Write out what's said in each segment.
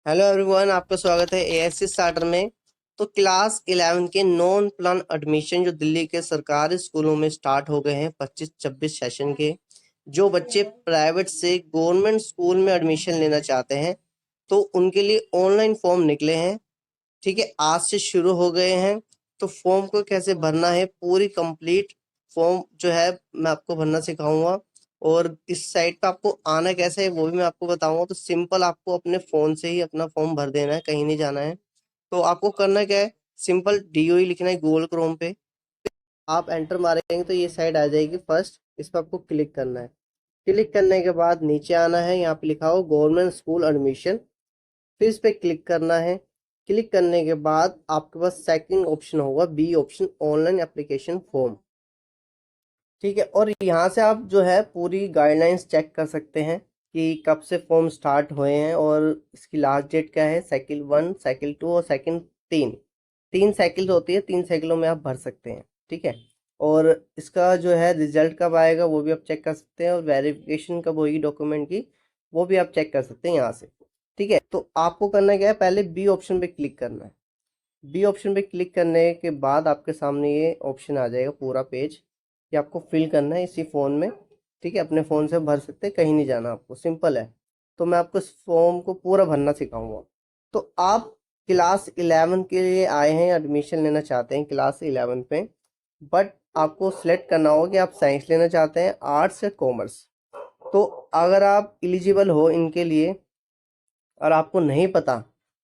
Hello everyone, आपका स्वागत है एएससी स्टार्टर में। तो क्लास 11 के नॉन प्लान एडमिशन जो दिल्ली के सरकारी स्कूलों में स्टार्ट हो गए हैं 25-26 सेशन के। जो बच्चे प्राइवेट से गवर्नमेंट स्कूल में एडमिशन लेना चाहते हैं तो उनके लिए ऑनलाइन फॉर्म निकले हैं। ठीक है, आज से शुरू हो गए हैं। तो फॉर्म को कैसे भरना है, पूरी कंप्लीट फॉर्म जो है मैं आपको भरना सिखाऊंगा। और इस साइट पे आपको आना कैसे है वो भी मैं आपको बताऊंगा। तो सिंपल आपको अपने फोन से ही अपना फॉर्म भर देना है, कहीं नहीं जाना है। तो आपको करना क्या है, सिंपल डीओई लिखना है गूगल क्रोम पे। आप एंटर मारेंगे तो ये साइट आ जाएगी। फर्स्ट इस पर आपको क्लिक करना है। क्लिक करने के बाद नीचे आना है, यहाँ पे लिखा हो गवर्नमेंट स्कूल एडमिशन, फिर इस पे क्लिक करना है। क्लिक करने के बाद आपके पास सेकंड ऑप्शन होगा, B option, online application form. ठीक है, और यहाँ से आप जो है पूरी गाइडलाइंस चेक कर सकते हैं कि कब से फॉर्म स्टार्ट हुए हैं और इसकी लास्ट डेट क्या है। साइकिल 1, साइकिल 2 और साइकिल 3, तीन साइकिल होती है, तीन साइकिलों में आप भर सकते हैं। ठीक है, और इसका जो है रिजल्ट कब आएगा वो भी आप चेक कर सकते हैं, और वेरिफिकेशन कब होगी डॉक्यूमेंट की वो भी आप चेक कर सकते हैं यहाँ से। ठीक है, तो आपको करना क्या है, पहले बी ऑप्शन पे क्लिक करना है। बी ऑप्शन पे क्लिक करने के बाद आपके सामने ये ऑप्शन आ जाएगा, पूरा पेज। ये आपको फिल करना है इसी फ़ोन में। ठीक है, अपने फ़ोन से भर सकते हैं, कहीं नहीं जाना आपको, सिंपल है। तो मैं आपको इस फॉर्म को पूरा भरना सिखाऊंगा। तो आप क्लास 11 के लिए आए हैं, एडमिशन लेना चाहते हैं क्लास 11 पे, बट आपको सिलेक्ट करना होगा कि आप साइंस लेना चाहते हैं, आर्ट्स या कॉमर्स। तो अगर आप एलिजिबल हो इनके लिए और आपको नहीं पता,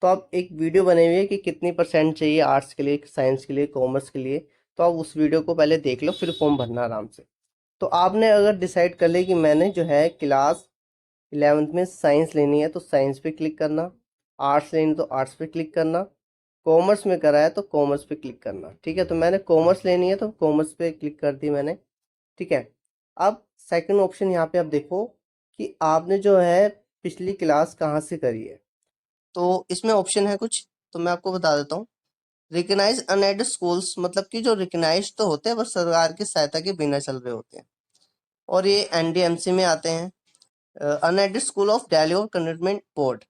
तो आप एक वीडियो बने हुई है कि कितनी परसेंट चाहिए आर्ट्स के लिए, साइंस के लिए, कॉमर्स के लिए। तो आप उस वीडियो को पहले देख लो, फिर फॉर्म भरना आराम से। तो आपने अगर डिसाइड कर ले कि मैंने जो है क्लास 11th में साइंस लेनी है तो साइंस पे क्लिक करना, आर्ट्स लेनी तो आर्ट्स पे क्लिक करना, कॉमर्स में करा है तो कॉमर्स पे क्लिक करना। ठीक है, तो मैंने कॉमर्स लेनी है तो कॉमर्स पे क्लिक कर दी मैंने। ठीक है, अब सेकंड ऑप्शन यहाँ पे आप देखो कि आपने जो है पिछली क्लास कहाँ से करी है। तो इसमें ऑप्शन है कुछ, तो मैं आपको बता देता हूँ। रिकग्नाइज अनएडेड स्कूल्स, मतलब कि जो रिकग्नाइज तो होते हैं बस सरकार की सहायता के बिना चल रहे होते हैं, और ये एनडीएमसी में आते हैं। अनएडेड स्कूल ऑफ दिल्ली और कंटोनमेंट बोर्ड,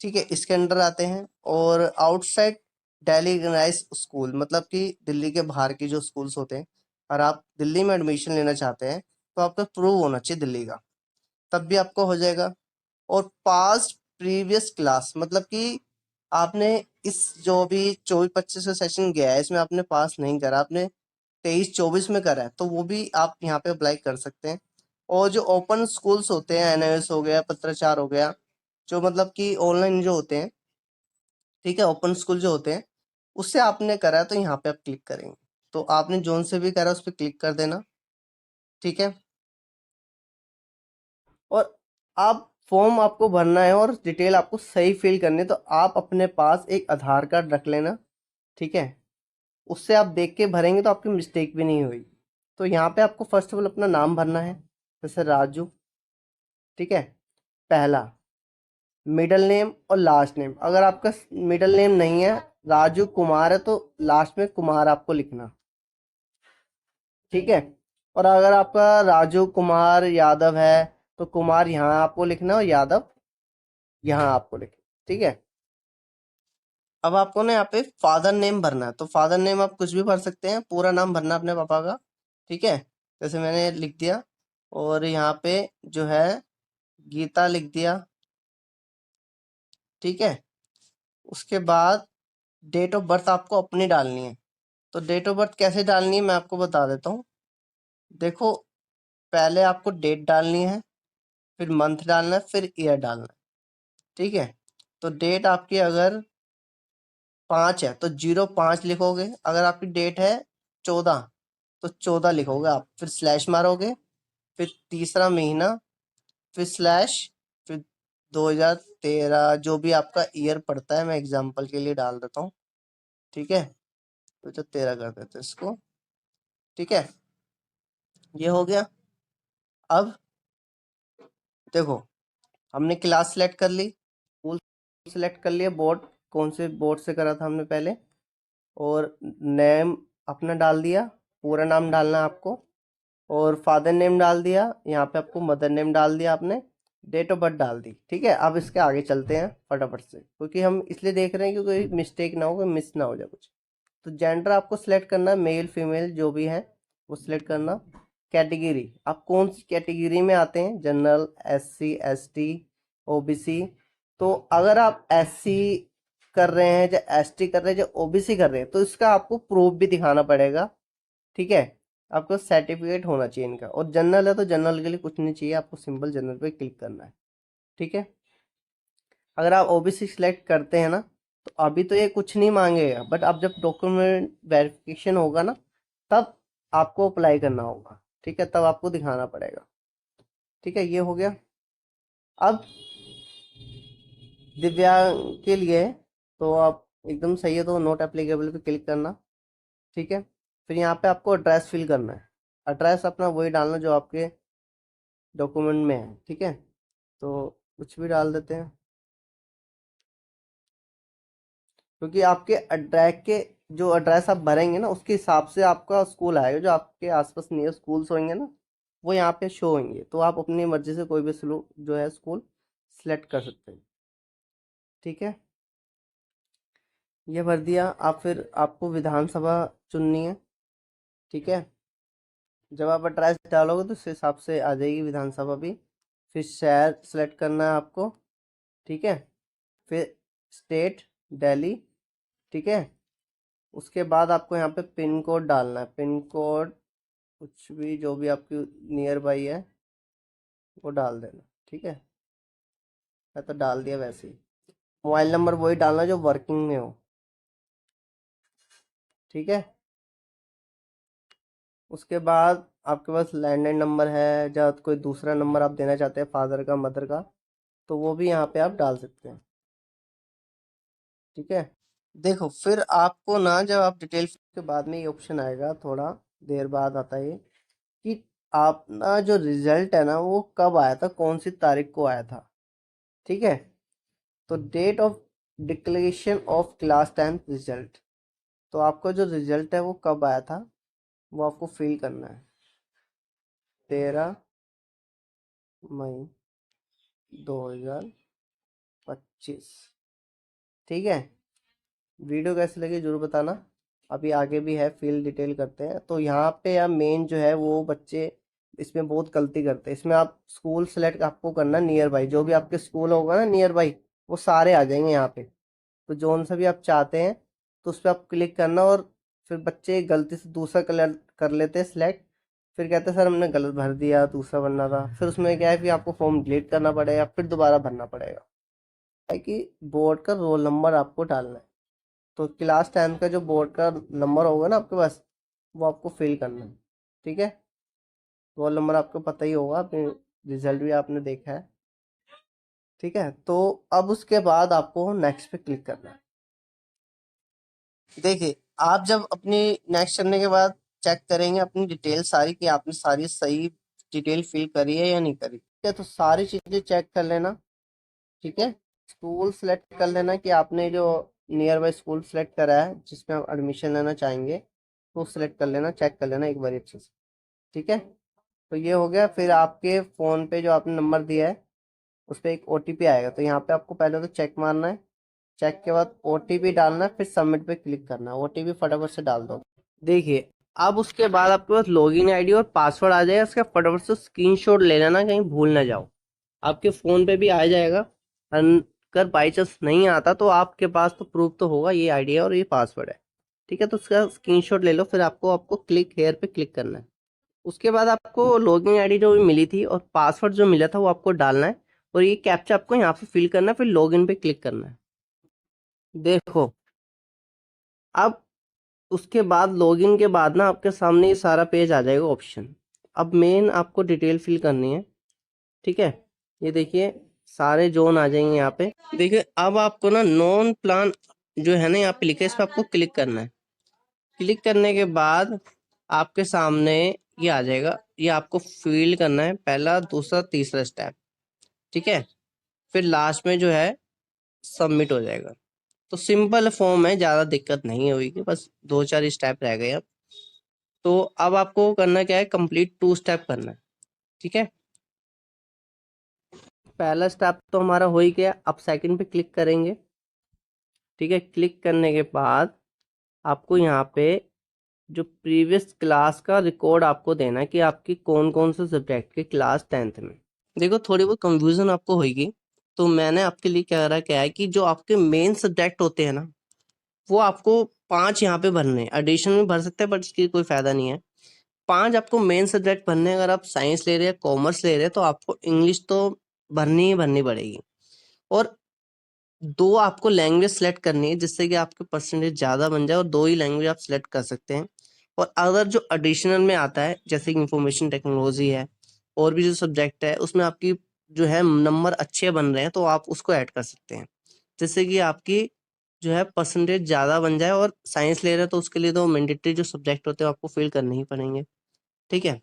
ठीक है, इसके अंडर आते हैं। और आउटसाइड दिल्ली रिकग्नाइज स्कूल, मतलब कि दिल्ली के बाहर की जो स्कूल्स होते हैं, और आप दिल्ली में एडमिशन लेना चाहते हैं तो आपका प्रूव होना चाहिए दिल्ली का, तब भी आपको हो जाएगा। और पास्ट प्रीवियस क्लास, मतलब कि आपने इस जो भी 24-25 का सेशन गया है इसमें आपने पास नहीं करा, आपने 23-24 में करा है, तो वो भी आप यहाँ पे अप्लाई कर सकते हैं। और जो ओपन स्कूल्स होते हैं, एनएस हो गया, पत्राचार हो गया, जो मतलब कि ऑनलाइन जो होते हैं, ठीक है, ओपन स्कूल जो होते हैं, उससे आपने करा है तो यहाँ पे आप क्लिक करेंगे। तो आपने जोन से भी करा उस पर क्लिक कर देना। ठीक है, और आप फॉर्म आपको भरना है और डिटेल आपको सही फिल करनी है, तो आप अपने पास एक आधार कार्ड रख लेना। ठीक है, उससे आप देख के भरेंगे तो आपकी मिस्टेक भी नहीं होगी। तो यहाँ पे आपको फर्स्ट ऑफ ऑल अपना नाम भरना है, जैसे राजू। ठीक है, पहला, मिडल नेम और लास्ट नेम। अगर आपका मिडल नेम नहीं है, राजू कुमार है, तो लास्ट में कुमार आपको लिखना। ठीक है, और अगर आपका राजू कुमार यादव है तो कुमार यहाँ आपको लिखना और यादव यहाँ आपको लिखना। ठीक है, अब आपको ना यहाँ पे फादर नेम भरना है। तो फादर नेम आप कुछ भी भर सकते हैं, पूरा नाम भरना अपने पापा का। ठीक है, जैसे मैंने लिख दिया, और यहाँ पे जो है गीता लिख दिया। ठीक है, उसके बाद डेट ऑफ बर्थ आपको अपनी डालनी है। तो डेट ऑफ बर्थ कैसे डालनी है मैं आपको बता देता हूँ। देखो, पहले आपको डेट डालनी है, फिर मंथ डालना है, फिर ईयर डालना है। ठीक है, तो डेट आपकी अगर 5 है तो 05 लिखोगे, अगर आपकी डेट है 14 तो 14 लिखोगे आप, फिर स्लैश मारोगे, फिर तीसरा महीना, फिर स्लैश, फिर 2013 जो भी आपका ईयर पड़ता है, मैं एग्जांपल के लिए डाल देता हूँ। ठीक है, तो जो 13 कर देते हैं इसको। ठीक है, ये हो गया। अब देखो, हमने क्लास सेलेक्ट कर ली, स्कूल सेलेक्ट कर लिया, बोर्ड कौन से बोर्ड से करा था हमने पहले, और नेम अपना डाल दिया, पूरा नाम डालना है आपको, और फादर नेम डाल दिया, यहाँ पे आपको मदर नेम डाल दिया आपने, डेट ऑफ बर्थ डाल दी। ठीक है, अब इसके आगे चलते हैं फटाफट से, क्योंकि हम इसलिए देख रहे हैं कि कोई मिस्टेक ना हो, कोई मिस ना हो जाए कुछ। तो जेंडर आपको सिलेक्ट करना है, मेल फीमेल जो भी है वो सिलेक्ट करना। कैटेगरी, आप कौन सी कैटेगरी में आते हैं, जनरल, SC ST OBC। तो अगर आप SC कर रहे हैं या ST कर रहे हैं या OBC कर रहे हैं तो इसका आपको प्रूफ भी दिखाना पड़ेगा। ठीक है, आपको सर्टिफिकेट होना चाहिए इनका। और जनरल है तो जनरल के लिए कुछ नहीं चाहिए, आपको सिंपल जनरल पे क्लिक करना है। ठीक है, अगर आप OBC सिलेक्ट करते हैं ना तो अभी तो ये कुछ नहीं मांगेगा, बट अब जब डॉक्यूमेंट वेरिफिकेशन होगा ना तब आपको अप्लाई करना होगा। ठीक है, तब आपको दिखाना पड़ेगा। ठीक है, ये हो गया। अब दिव्यांग के लिए तो आप एकदम सही है, तो नोट एप्लीकेबल पे क्लिक करना। ठीक है, फिर यहाँ पे आपको एड्रेस फिल करना है। एड्रेस अपना वही डालना जो आपके डॉक्यूमेंट में है। ठीक है, तो कुछ भी डाल देते हैं, क्योंकि आपके एड्रेस के जो एड्रेस आप भरेंगे ना उसके हिसाब से आपका स्कूल आएगा। जो आपके आसपास नियर स्कूल्स होंगे ना वो यहाँ पे शो होंगे, तो आप अपनी मर्जी से कोई भी जो है स्कूल सिलेक्ट कर सकते हैं। ठीक है, ये भर दिया। आप फिर आपको विधानसभा चुननी है। ठीक है, जब आप एड्रेस डालोगे तो उस हिसाब से आ जाएगी विधानसभा भी। फिर शहर सेलेक्ट करना है आपको। ठीक है, फिर स्टेट दिल्ली। ठीक है, उसके बाद आपको यहाँ पे पिन कोड डालना है। पिन कोड कुछ भी जो भी आपकी नियर बाई है वो डाल देना। ठीक है, मैं तो डाल दिया वैसे ही। मोबाइल नंबर वही डालना जो वर्किंग में हो। ठीक है, उसके बाद आपके पास लैंडलाइन नंबर है या कोई दूसरा नंबर आप देना चाहते हैं फादर का मदर का, तो वो भी यहाँ पे आप डाल सकते हैं। ठीक है, देखो फिर आपको ना जब आप डिटेल के बाद में ये ऑप्शन आएगा, थोड़ा देर बाद आता है ये, कि आप ना जो रिजल्ट है ना वो कब आया था, कौन सी तारीख को आया था। ठीक है, तो date of declaration of class 10 result, तो आपका जो रिजल्ट है वो कब आया था वो आपको फिल करना है। 13 मई 2025। ठीक है, वीडियो कैसी लगी जरूर बताना। अभी आगे भी है, फील्ड डिटेल करते हैं। तो यहाँ पे या मेन जो है वो बच्चे इसमें बहुत गलती करते हैं। इसमें आप स्कूल सेलेक्ट आपको करना नियर बाई, जो भी आपके स्कूल होगा ना नियर बाई वो सारे आ जाएंगे यहाँ पे। तो जोन सा भी आप चाहते हैं तो उस पर आप क्लिक करना। और फिर बच्चे गलती से दूसरा कलर कर लेते हैं सिलेक्ट, फिर कहते हैं सर हमने गलत भर दिया, दूसरा भरना था। फिर उसमें क्या है कि आपको फॉर्म डिलीट करना पड़ेगा, फिर दोबारा भरना पड़ेगा। है कि बोर्ड का रोल नंबर आपको डालना है। तो क्लास 10 का जो बोर्ड का नंबर होगा ना आपके पास वो आपको फिल करना है। ठीक है, रोल नंबर आपको पता ही होगा, अपने रिजल्ट भी आपने देखा है। ठीक है, तो अब उसके बाद आपको नेक्स्ट पे क्लिक करना है। देखिए, आप जब अपनी नेक्स्ट करने के बाद चेक करेंगे अपनी डिटेल सारी कि आपने सारी सही डिटेल फिल करी है या नहीं करी। ठीक है, तो सारी चीजें चेक कर लेना। ठीक है, स्कूल सेलेक्ट कर लेना कि आपने जो नियर बाई स्कूल सेलेक्ट करा है जिसमें आप एडमिशन लेना चाहेंगे तो सेलेक्ट कर लेना, चेक कर लेना एक बार अच्छे से। ठीक है, तो ये हो गया। फिर आपके फ़ोन पे जो आपने नंबर दिया है उस पर एक OTP आएगा, तो यहाँ पे आपको पहले तो चेक मारना है। चेक के बाद OTP डालना है, फिर सबमिट पे क्लिक करना है। OTP फटाफट से डाल दो। देखिए, अब उसके बाद आपके पास लॉगिन आईडी और पासवर्ड आ जाएगा, इसका फटाफट से स्क्रीनशॉट ले लेना, कहीं भूल ना जाओ। आपके फ़ोन पे भी आ जाएगा। अगर बाई चांस नहीं आता तो आपके पास तो प्रूफ तो होगा, ये आईडी है और ये पासवर्ड है। ठीक है, तो उसका स्क्रीनशॉट ले लो। फिर आपको आपको क्लिक हेयर पे क्लिक करना है। उसके बाद आपको लॉगिन आईडी जो मिली थी और पासवर्ड जो मिला था वो आपको डालना है। और ये कैप्चा आपको यहाँ पे फिल करना है, फिर लॉगिन पे क्लिक करना है। देखो, अब उसके बाद लॉगिन के बाद ना आपके सामने ये सारा पेज आ जाएगा ऑप्शन। अब मेन आपको डिटेल फिल करनी है। ठीक है, ये देखिए सारे जोन आ जाएंगे यहाँ पे। देखिए, अब आपको ना नॉन प्लान जो है ना यहाँ पे लिखा है, इस पर आपको क्लिक करना है। क्लिक करने के बाद आपके सामने ये आ जाएगा, ये आपको फिल करना है पहला दूसरा तीसरा स्टेप। ठीक है, फिर लास्ट में जो है सबमिट हो जाएगा। तो सिंपल फॉर्म है, ज़्यादा दिक्कत नहीं होगी, बस 2-4 स्टेप रह गए अब। तो अब आपको करना क्या है, कंप्लीट 2 स्टेप करना है। ठीक है, पहला स्टेप तो हमारा हो ही गया। अब सेकंड पे क्लिक करेंगे। ठीक है, क्लिक करने के बाद आपको यहाँ पे जो प्रीवियस क्लास का रिकॉर्ड आपको देना है कि आपकी कौन कौन से सब्जेक्ट की क्लास 10th में। देखो थोड़ी बहुत कंफ्यूजन आपको होगी, तो मैंने आपके लिए क्या है कि जो आपके मेन सब्जेक्ट होते हैं ना, वो आपको 5 यहाँ पे भरने हैं। एडिशन में भर सकते हैं बट इसकी कोई फायदा नहीं है। 5 आपको मेन सब्जेक्ट भरने हैं। अगर आप साइंस ले रहे हैं, कॉमर्स ले रहे हैं, तो आपको इंग्लिश तो भरनी ही भरनी पड़ेगी। और 2 आपको लैंग्वेज सेलेक्ट करनी है जिससे कि आपके परसेंटेज ज़्यादा बन जाए, और 2 ही लैंग्वेज आप सेलेक्ट कर सकते हैं। और अगर जो एडिशनल में आता है जैसे कि इंफॉर्मेशन टेक्नोलॉजी है और भी जो सब्जेक्ट है उसमें आपकी जो है नंबर अच्छे बन रहे हैं, तो आप उसको ऐड कर सकते हैं जिससे कि आपकी जो है परसेंटेज ज़्यादा बन जाए। और साइंस ले रहे हैं तो उसके लिए तो मैंडेटरी जो सब्जेक्ट होते हैं आपको फिल करने ही पड़ेंगे। ठीक है,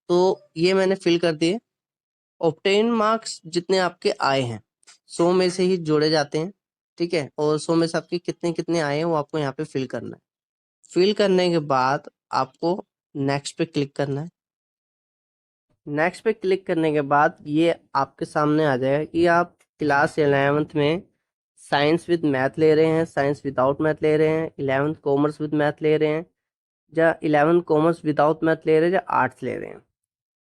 तो ये मैंने फिल कर दिए। ऑब्टेन मार्क्स जितने आपके आए हैं 100 में से ही जोड़े जाते हैं। ठीक है, और 100 में से आपके कितने कितने आए हैं वो आपको यहाँ पे फिल करना है। फिल करने के बाद आपको नेक्स्ट पे क्लिक करना है। नेक्स्ट पे क्लिक करने के बाद ये आपके सामने आ जाएगा कि आप क्लास 11th में साइंस विद मैथ ले रहे हैं, साइंस विदाउट मैथ ले रहे हैं, 11th कॉमर्स विद मैथ ले रहे हैं, या 11th कॉमर्स विदाउट मैथ ले रहे हैं, या आर्ट्स ले रहे हैं।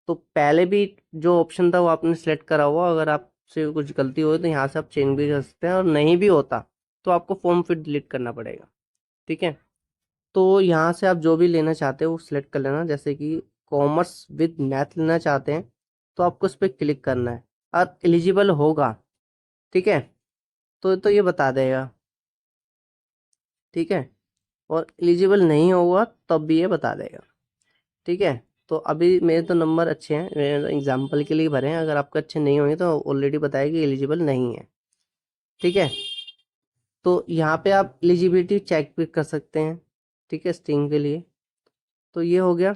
तो पहले भी जो ऑप्शन था वो आपने सेलेक्ट करा हुआ। अगर आपसे कुछ गलती हो तो यहाँ से आप चेंज भी कर सकते हैं, और नहीं भी होता तो आपको फॉर्म फिर डिलीट करना पड़ेगा। ठीक है, तो यहाँ से आप जो भी लेना चाहते हो वो सिलेक्ट कर लेना। जैसे कि कॉमर्स विद मैथ लेना चाहते हैं तो आपको उस पर क्लिक करना है और एलिजिबल होगा। ठीक है, तो ये बता देगा। ठीक है, और एलिजिबल नहीं होगा तब भी ये बता देगा। ठीक है, तो अभी मेरे तो नंबर अच्छे हैं, मेरे एग्जाम्पल के लिए भरे हैं। अगर आपके अच्छे नहीं होंगे तो ऑलरेडी बताया कि एलिजिबल नहीं है। ठीक है, तो यहाँ पे आप एलिजिबिलिटी चेक भी कर सकते हैं। ठीक है, स्ट्रीम के लिए। तो ये हो गया।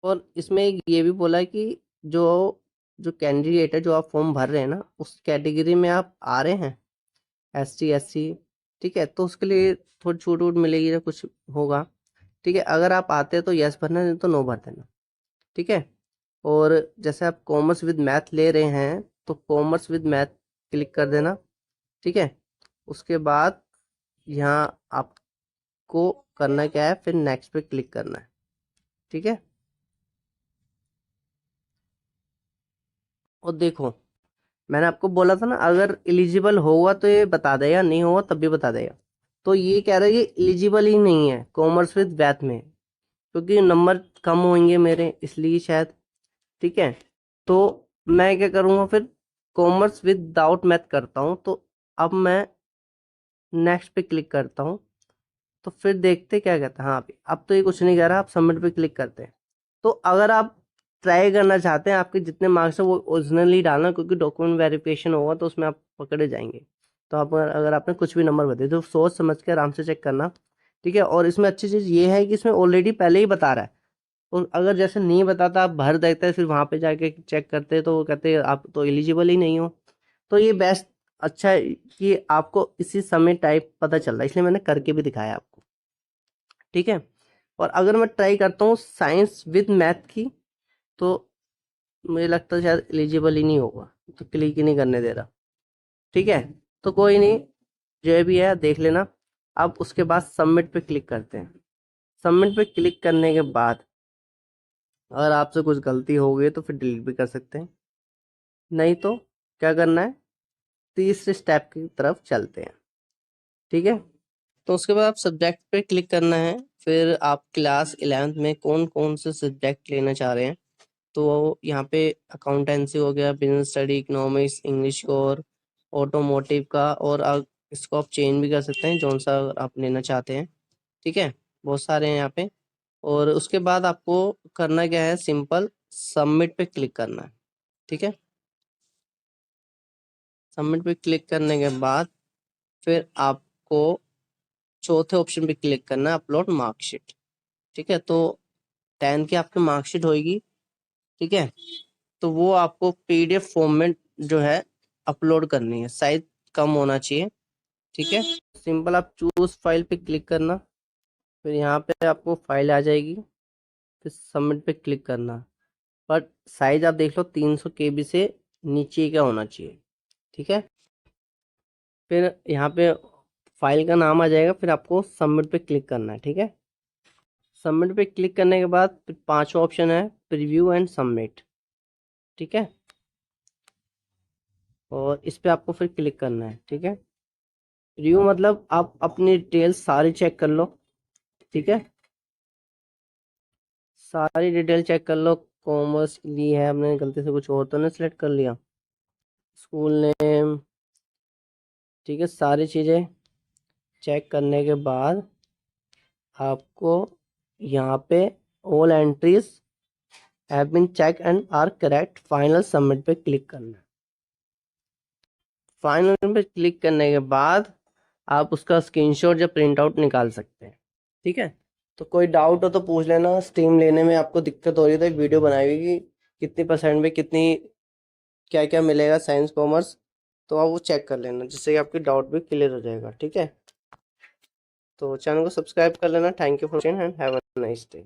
और इसमें एक ये भी बोला है कि जो जो कैंडिडेट है, जो आप फॉर्म भर रहे हैं ना, उस कैटेगरी में आप आ रहे हैं, ST SC। ठीक है, तो उसके लिए थोड़ी छूट वूट मिलेगी या कुछ होगा। ठीक है, अगर आप आते हैं तो यस भरना, नहीं तो नो भर देना। ठीक है, और जैसे आप कॉमर्स विद मैथ ले रहे हैं तो कॉमर्स विद मैथ क्लिक कर देना। ठीक है, उसके बाद यहाँ आपको करना क्या है, फिर नेक्स्ट पे क्लिक करना है। ठीक है, और देखो मैंने आपको बोला था ना, अगर एलिजिबल होगा तो ये बता देगा, नहीं होगा तब भी बता देगा। तो ये कह रहा है ये एलिजिबल ही नहीं है कॉमर्स विद मैथ में, क्योंकि नंबर कम होंगे मेरे, इसलिए शायद। ठीक है, तो मैं क्या करूँगा फिर, कॉमर्स विदाउट मैथ करता हूँ। तो अब मैं नेक्स्ट पे क्लिक करता हूँ, तो फिर देखते क्या कहता है। हाँ, अब तो ये कुछ नहीं कह रहा, आप सबमिट पे क्लिक करते हैं। तो अगर आप ट्राई करना चाहते हैं, आपके जितने मार्क्स है वो ओरिजिनली डालना, क्योंकि डॉक्यूमेंट वेरिफिकेशन होगा तो उसमें आप पकड़े जाएंगे। तो आप अगर आपने कुछ भी नंबर बताए तो सोच समझ के आराम से चेक करना। ठीक है, और इसमें अच्छी चीज़ ये है कि इसमें ऑलरेडी पहले ही बता रहा है। और अगर जैसे नहीं बताता, आप भर देते हैं, फिर वहाँ पे जाके चेक करते हैं तो वो कहते हैं आप तो एलिजिबल ही नहीं हो। तो ये बेस्ट अच्छा है कि आपको इसी समय टाइप पता चल रहा है, इसलिए मैंने करके भी दिखाया आपको। ठीक है, और अगर मैं ट्राई करता हूँ साइंस विद मैथ की, तो मुझे लगता है शायद एलिजिबल ही नहीं होगा, तो क्लिक ही नहीं करने दे रहा। ठीक है, तो कोई नहीं, जो भी है देख लेना। अब उसके बाद सबमिट पे क्लिक करते हैं। सबमिट पे क्लिक करने के बाद अगर आपसे कुछ गलती हो गई तो फिर डिलीट भी कर सकते हैं, नहीं तो क्या करना है, तीसरे स्टेप की तरफ चलते हैं। ठीक है, तो उसके बाद आप सब्जेक्ट पे क्लिक करना है। फिर आप क्लास 11th में कौन कौन से सब्जेक्ट लेना चाह रहे हैं, तो यहाँ पे अकाउंटेंसी हो गया, business study, economics, English core, automotive का, और आप इसको आप चेंज भी कर सकते हैं जौन सा आप लेना चाहते हैं। ठीक है, बहुत सारे हैं यहाँ पे। और उसके बाद आपको करना क्या है, सिंपल सबमिट पे क्लिक करना है। ठीक है, सबमिट पे क्लिक करने के बाद फिर आपको चौथे ऑप्शन पे क्लिक करना है, अपलोड मार्कशीट। ठीक है, तो 10 की आपकी मार्कशीट होगी। ठीक है, तो वो आपको PDF फॉर्म में जो है अपलोड करनी है, साइज कम होना चाहिए। ठीक है, सिंपल आप चूज फाइल पे क्लिक करना, फिर यहाँ पे आपको फाइल आ जाएगी, फिर सबमिट पे क्लिक करना। पर साइज आप देख लो 300 KB से नीचे का होना चाहिए, ठीक है। फिर यहाँ पे फाइल का नाम आ जाएगा, फिर आपको सबमिट पे क्लिक करना है, ठीक है। सबमिट पे क्लिक करने के बाद फिर 5वां ऑप्शन है प्रीव्यू एंड सबमिट, ठीक है। और इस पे आपको फिर क्लिक करना है, ठीक है। प्रीव्यू मतलब आप अपनी डिटेल्स सारी चेक कर लो, ठीक है। सारी डिटेल चेक कर लो। कॉमर्स ली है हमने, गलती से कुछ और तो नहीं सिलेक्ट कर लिया। स्कूल नेम, ठीक है। सारी चीज़ें चेक करने के बाद आपको यहाँ पे all entries have been check and are correct, final submit पे क्लिक करना है। फाइनल पे क्लिक करने के बाद आप उसका स्क्रीनशॉट या प्रिंट आउट निकाल सकते हैं, ठीक है। तो कोई डाउट हो तो पूछ लेना। स्ट्रीम लेने में आपको दिक्कत हो रही है तो एक वीडियो बनाई हुई कि कितनी परसेंट में कितनी क्या क्या मिलेगा साइंस कॉमर्स, तो आप वो चेक कर लेना, जिससे कि आपकी डाउट भी क्लियर हो जाएगा, ठीक है। तो चैनल को सब्सक्राइब कर लेना। Thank you for watching and have a nice day.